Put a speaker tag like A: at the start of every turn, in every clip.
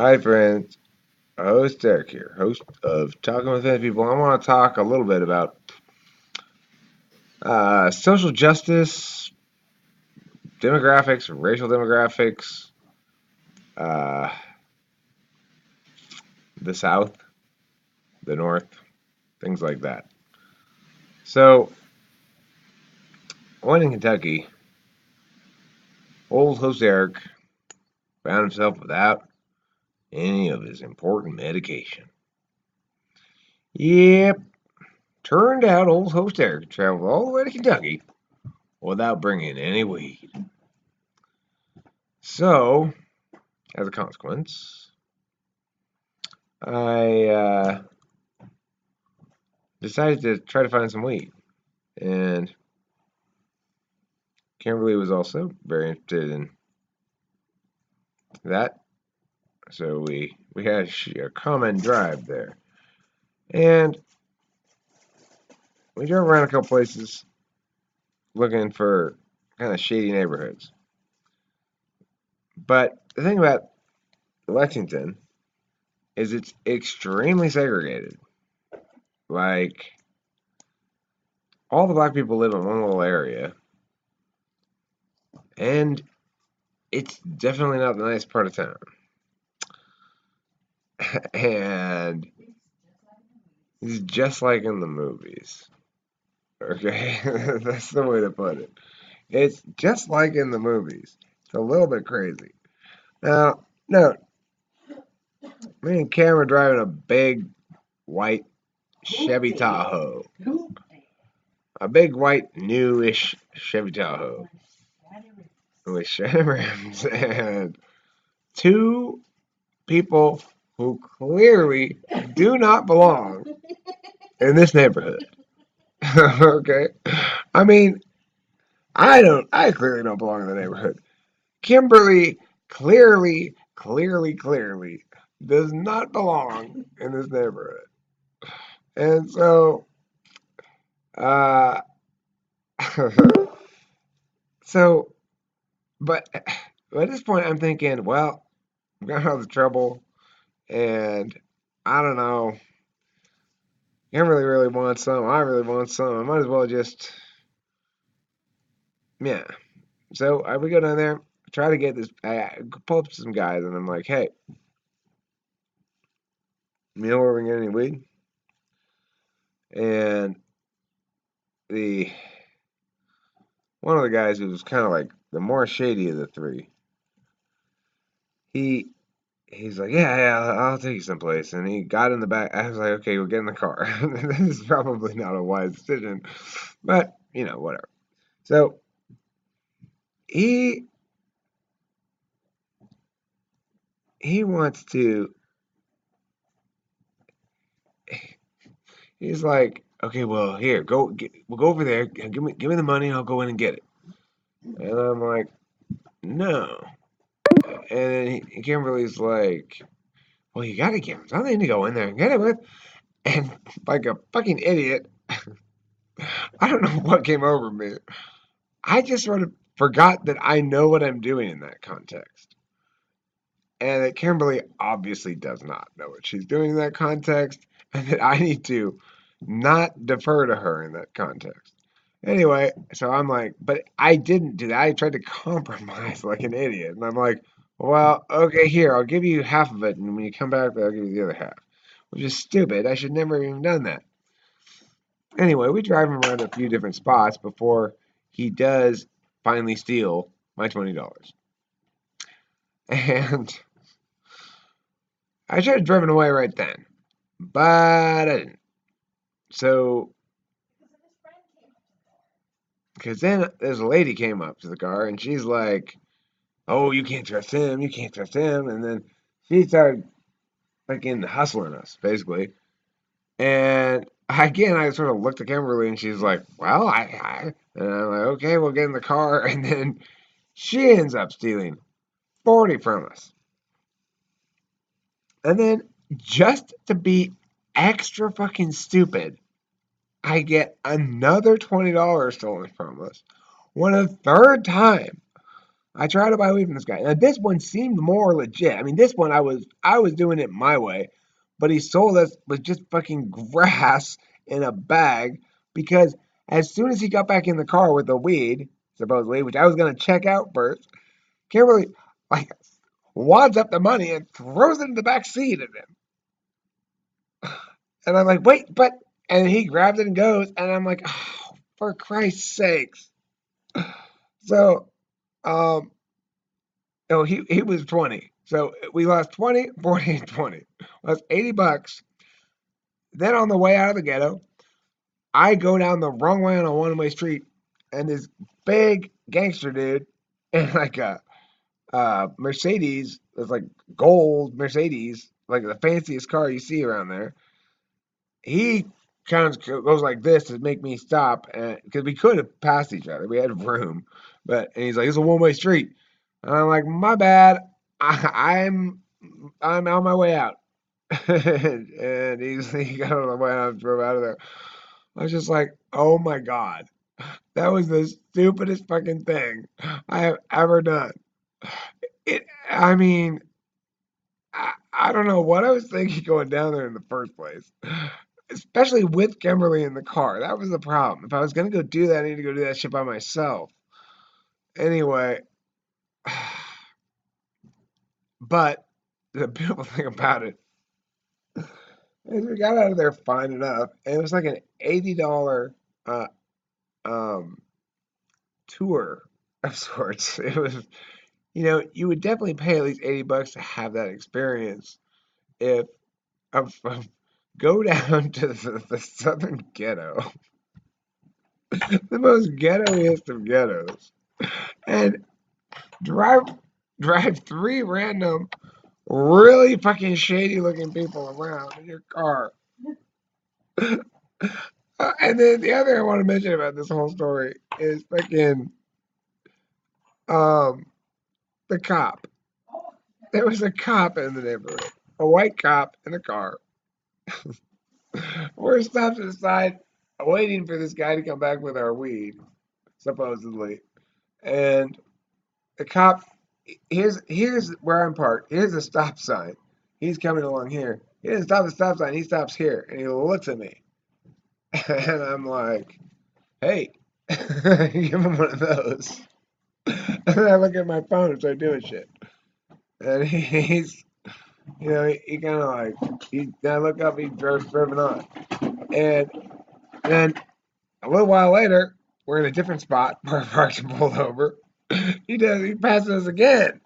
A: Hi, friends. Host Derek here, host of Talking with Famous People. I want to talk a little bit about social justice, demographics, racial demographics, uh, the South, the North, things like that. So, one in Kentucky, old host Eric found himself without any of his important medication. Yep, turned out old host Eric traveled all the way to Kentucky without bringing any weed. So, as a consequence, I decided to try to find some weed. And Kimberly was also very interested in that. So we had a common drive there. And we drove around a couple places looking for kind of shady neighborhoods. But the thing about Lexington is it's extremely segregated. Like, all the black people live in one little area, and it's definitely not the nice part of town. And it's just like in the movies. Okay, that's the way to put it. It's just like in the movies. It's a little bit crazy. Now, no, me and Cam are driving a big white Chevy Tahoe, a big white newish Chevy Tahoe with shiny rims, and two people who clearly do not belong in this neighborhood. Okay, I mean, I clearly don't belong in the neighborhood. Kimberly clearly does not belong in this neighborhood. And so, uh, so, but at this point, I'm thinking, well, I'm gonna have the trouble, and I don't know. Kimberly really wants some. I really want some. I might as well just, yeah. So we go down there, try to get this. I pull up to some guys, and I'm like, hey, you know where we can get any weed? And the one of the guys who was kind of like the more shady of the three, he he's like, yeah, I'll take you someplace. And he got in the back. I was like, okay, we'll get in the car. This is probably not a wise decision, but whatever. So he he wants to. He's like, okay, well, here, we'll go over there. Give me the money, and I'll go in and get it. And I'm like, no. And then Kimberly's like, well, you gotta give him something to go in there and get it with. And like a fucking idiot, I don't know what came over me. I just sort of forgot that I know what I'm doing in that context. And that Kimberly obviously does not know what she's doing in that context, and that I need to not defer to her in that context. Anyway, so I'm like, but I didn't do that. I tried to compromise like an idiot. And I'm like, well, okay, here, I'll give you half of it. And when you come back, I'll give you the other half, which is stupid. I should never have even done that. Anyway, we drive him around a few different spots before he does finally steal my $20. And I should have driven away right then, but I didn't. So, because then this lady came up to the car and she's like, oh, you can't trust him, you can't trust him. And then she started fucking hustling us, basically. And again, I sort of looked at Kimberly and she's like, well, and I'm like, okay, we'll get in the car. And then she ends up stealing 40 from us. And then just to be extra fucking stupid, I get another $20 stolen from us. One a third time. I tried to buy weed from this guy. Now this one seemed more legit. I mean, this one I was doing it my way, but he sold us with just fucking grass in a bag because as soon as he got back in the car with the weed, supposedly, which I was gonna check out first, Kimberly like wads up the money and throws it in the back seat of him. And I'm like, wait, but and he grabs it and goes, and I'm like, oh, for Christ's sakes. So um no, he was 20. So we lost 20, 40, and 20. Lost $80. Then on the way out of the ghetto, I go down the wrong way on a one-way street, and this big gangster dude in like a Mercedes, it's like gold Mercedes, like the fanciest car you see around there. He kind of goes like this to make me stop, because we could have passed each other. We had room, and he's like, "It's a one-way street," and I'm like, "My bad. I'm on my way out." And he got on the way out and drove out of there. I was just like, "Oh my God, that was the stupidest fucking thing I have ever done." I mean, I don't know what I was thinking going down there in the first place. Especially with Kimberly in the car. That was the problem. If I was gonna go do that, I need to go do that shit by myself. Anyway, but the beautiful thing about it is we got out of there fine enough, and it was like an $80 uh, um, tour of sorts. It was, you would definitely pay at least $80 to have that experience. If of go down to the southern ghetto, the most ghettoiest of ghettos, and drive drive three random, really fucking shady looking people around in your car. And then the other thing I want to mention about this whole story is fucking um the cop. There was a cop in the neighborhood, a white cop in a car. We're stopped to the side, waiting for this guy to come back with our weed, supposedly. And the cop, here's where I'm parked. Here's the stop sign. He's coming along here. He doesn't stop at the stop sign. He stops here, and he looks at me, and I'm like, "Hey, give him one of those." And then I look at my phone and start doing shit. And he's, he kind of like, then I look up, he driving on. And then a little while later, we're in a different spot, parked and pulled over. He passes us again.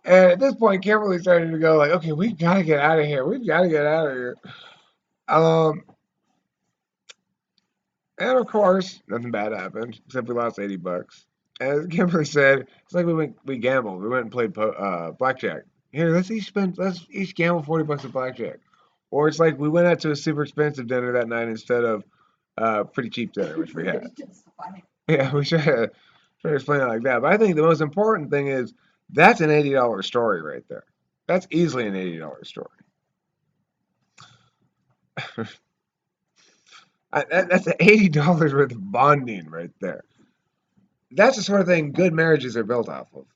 A: And at this point, Kimberly's starting to go like, okay, we've got to get out of here. We've got to get out of here. Um, and of course, nothing bad happened except we lost $80. As Kimberly said, it's like we gambled. We went and played blackjack. Here, let's each gamble $40 at blackjack. Or it's like we went out to a super expensive dinner that night instead of pretty cheap dinner, which we had. Yeah, we try to explain it like that. But I think the most important thing is that's an $80 story right there. That's easily an $80 story. That's $80 worth of bonding right there. That's the sort of thing good marriages are built off of.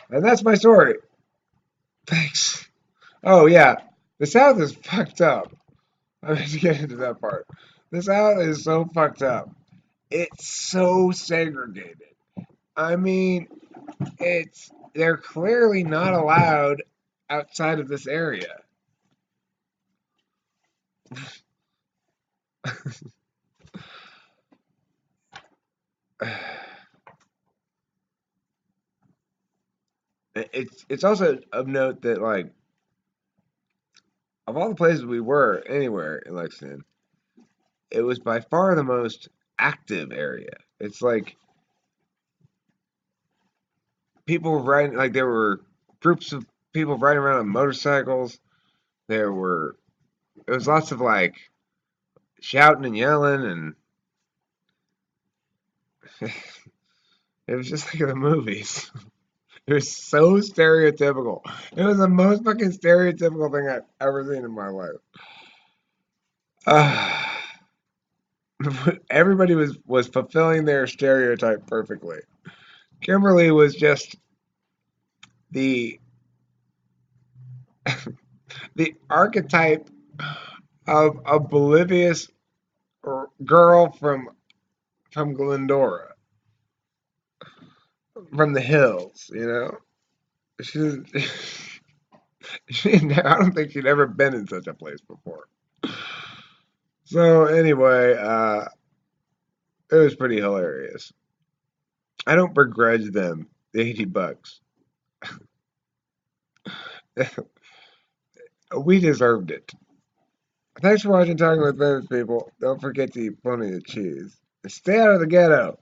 A: And that's my story. Thanks. Oh yeah, the South is fucked up. I'm going to get into that part. The South is so fucked up. It's so segregated. I mean, they're clearly not allowed outside of this area. It's also of note that like of all the places we were anywhere in Lexington, it was by far the most active area. It's like people were riding, like there were groups of people riding around on motorcycles. There were it was lots of like shouting and yelling, and it was just like the movies. It was so stereotypical. It was the most fucking stereotypical thing I've ever seen in my life. Everybody was fulfilling their stereotype perfectly. Kimberly was just the the archetype of a oblivious girl from Glendora, from the hills. She's I don't think she'd ever been in such a place before. So anyway, it was pretty hilarious. I don't begrudge them the $80. We deserved it. Thanks for watching Talking with Famous People. Don't forget to eat plenty of cheese. And stay out of the ghetto.